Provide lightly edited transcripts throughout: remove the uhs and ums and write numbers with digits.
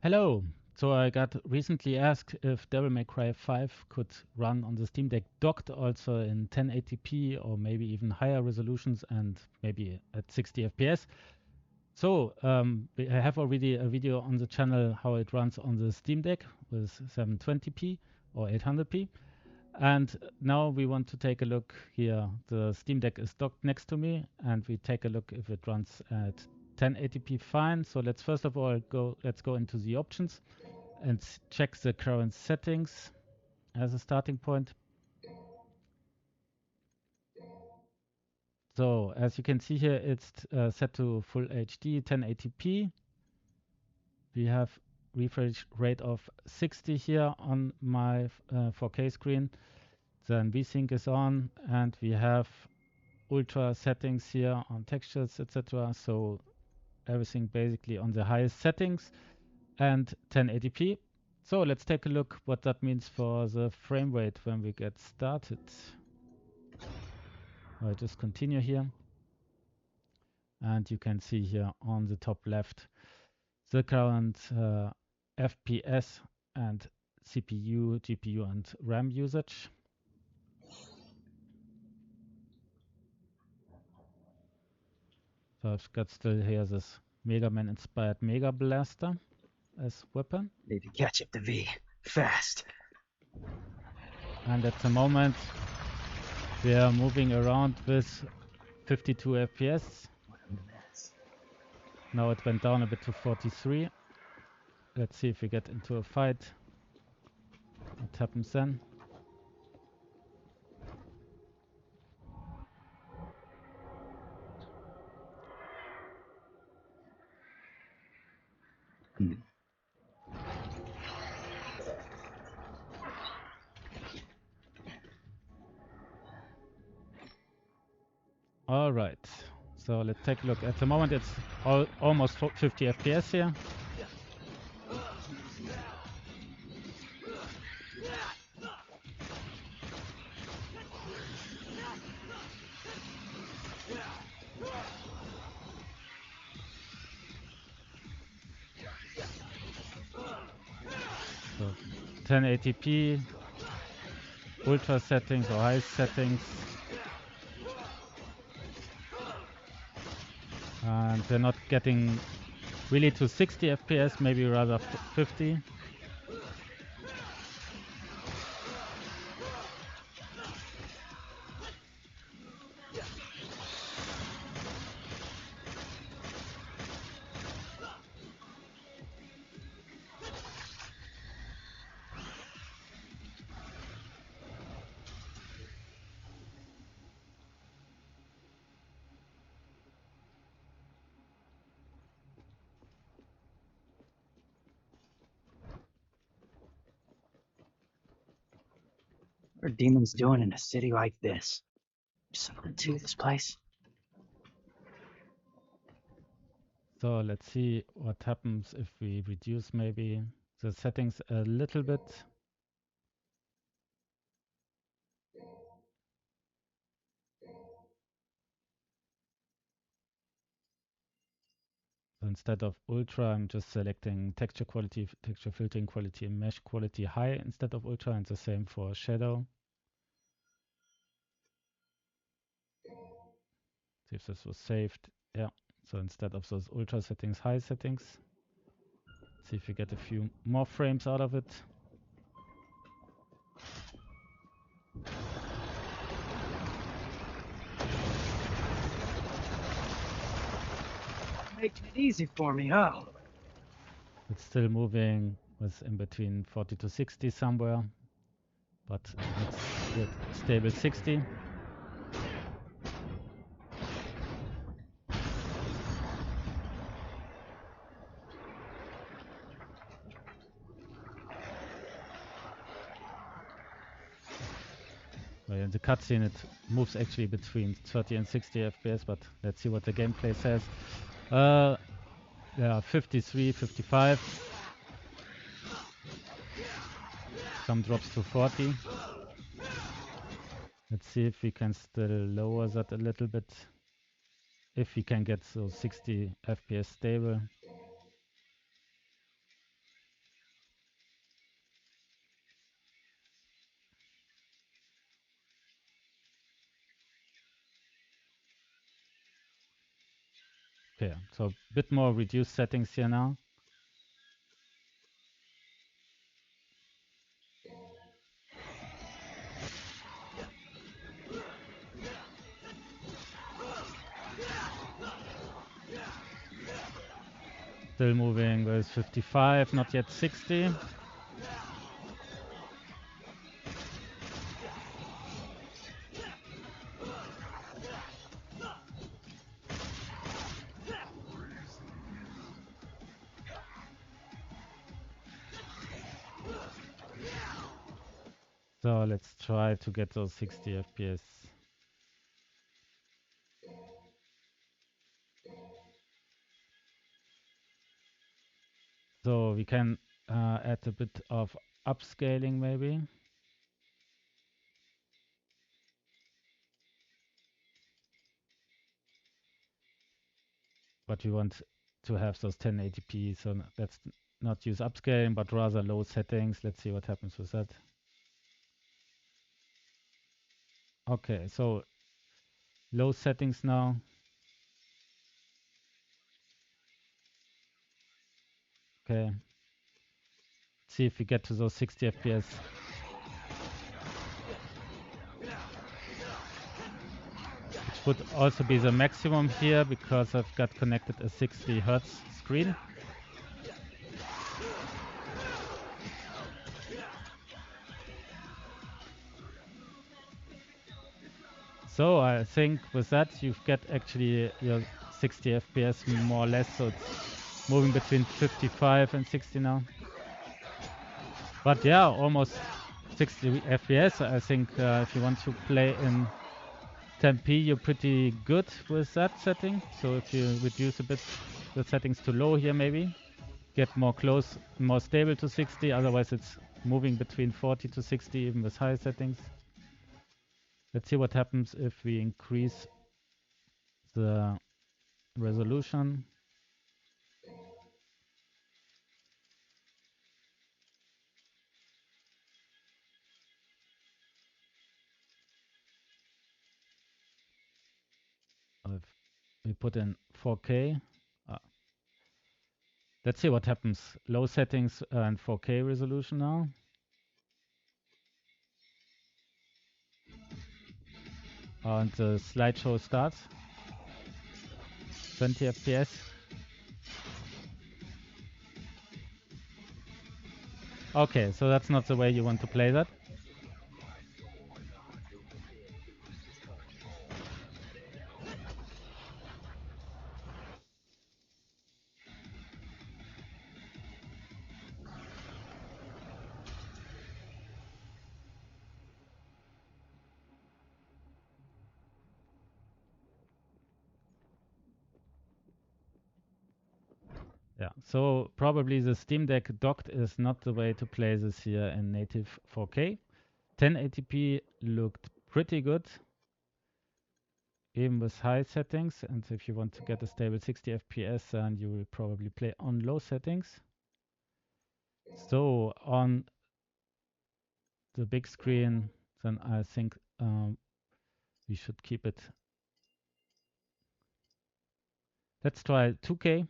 Hello. So I got recently asked if Devil May Cry 5 could run on the Steam Deck docked also in 1080p or maybe even higher resolutions and maybe at 60 FPS. So I have already a video on the channel how it runs on the Steam Deck with 720p or 800p. And now we want to take a look here. The Steam Deck is docked next to me and we take a look if it runs at 1080p fine. So let's first of all go into the options and check the current settings as a starting point. So as you can see here, it's set to full HD 1080p. We have refresh rate of 60 here on my 4K screen. Then VSync is on and we have ultra settings here on textures, etc. So everything basically on the highest settings and 1080p. So let's take a look what that means for the frame rate when we get started. I'll just continue here. And you can see here on the top left the current FPS and CPU, GPU and RAM usage. So I've got still here this Mega Man inspired Mega Blaster as weapon. Need to catch up to V fast. And at the moment we are moving around with 52 FPS. What a mess. Now it went down a bit to 43. Let's see if we get into a fight. What happens then? All right, so let's take a look. At the moment it's almost 50 FPS here. So 1080p, ultra settings or high settings. And we're not getting really to 60 FPS, maybe rather 50. What are demons doing in a city like this? Something to this place? So let's see what happens if we reduce maybe the settings a little bit. So instead of ultra, I'm just selecting texture quality, texture filtering quality, and mesh quality high instead of ultra, and the same for shadow. See if this was saved. Yeah. So instead of those ultra settings, high settings. See if we get a few more frames out of it. Making it easy for me, huh? It's still moving with in between 40 to 60 somewhere, but let's get stable 60. Well, in the cutscene it moves actually between 30 and 60 FPS, but let's see what the gameplay says. Yeah, 53, 55. Some drops to 40. Let's see if we can still lower that a little bit. If we can get those 60 FPS stable. Okay, so a bit more reduced settings here now. Still moving with 55, not yet 60. So let's try to get those 60 FPS. So we can add a bit of upscaling maybe. But we want to have those 1080p, so let's not use upscaling, but rather low settings. Let's see what happens with that. Okay, so low settings now. Okay. See if we get to those 60 FPS. Which would also be the maximum here because I've got connected a 60 Hertz screen. So I think with that you get actually your 60 FPS more or less, so it's moving between 55 and 60 now. But yeah, almost 60 FPS. I think if you want to play in 10p, you're pretty good with that setting. So if you reduce a bit the settings to low here, maybe get more close, more stable to 60. Otherwise, it's moving between 40 to 60, even with high settings. Let's see what happens if we increase the resolution. If we put in 4K, let's see what happens. Low settings and 4K resolution now. And the slideshow starts. 20 FPS. Okay, so that's not the way you want to play that. Yeah, so probably the Steam Deck docked is not the way to play this here in native 4K. 1080p looked pretty good, even with high settings. And if you want to get a stable 60 FPS, then you will probably play on low settings. So on the big screen, then I think we should keep it. Let's try 2K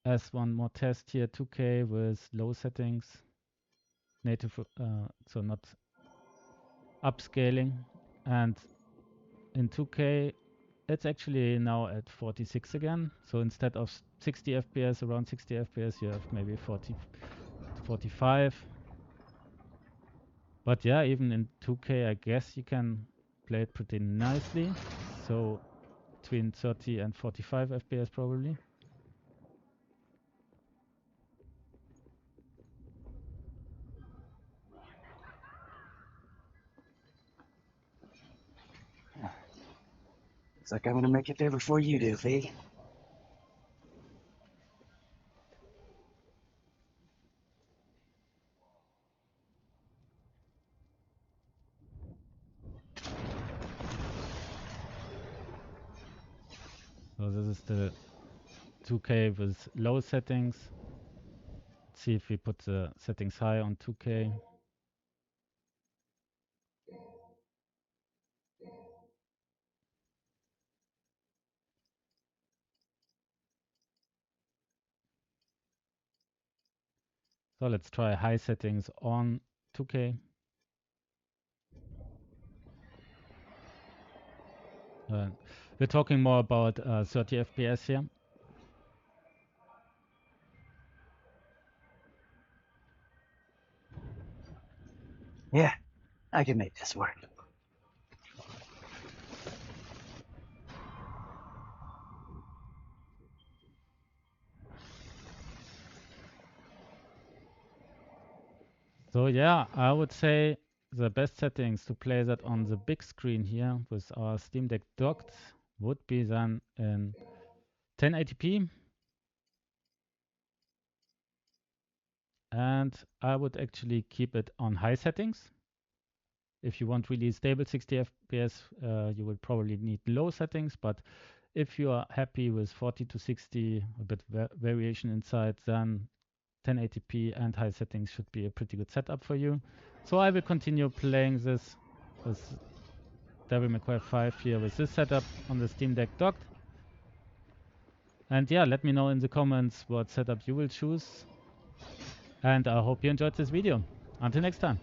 as one more test here. 2K with low settings, native, so not upscaling. And in 2K, it's actually now at 46 again. So instead of 60 FPS, around 60 FPS, you have maybe 40, 45. But yeah, even in 2K, I guess you can play it pretty nicely. So between 30 and 45 FPS probably. Looks like I'm gonna make it there before you do, V. So this is the 2K with low settings. Let's see if we put the settings high on 2K. So let's try high settings on 2K. We're talking more about 30 FPS here. Yeah, I can make this work. So yeah, I would say the best settings to play that on the big screen here with our Steam Deck docked would be then in 1080p. And I would actually keep it on high settings. If you want really stable 60 FPS, you will probably need low settings, but if you are happy with 40 to 60, a bit variation inside, then 1080p and high settings should be a pretty good setup for you. So I will continue playing this with Devil May Cry 5 here with this setup on the Steam Deck docked. And yeah, let me know in the comments what setup you will choose. And I hope you enjoyed this video. Until next time.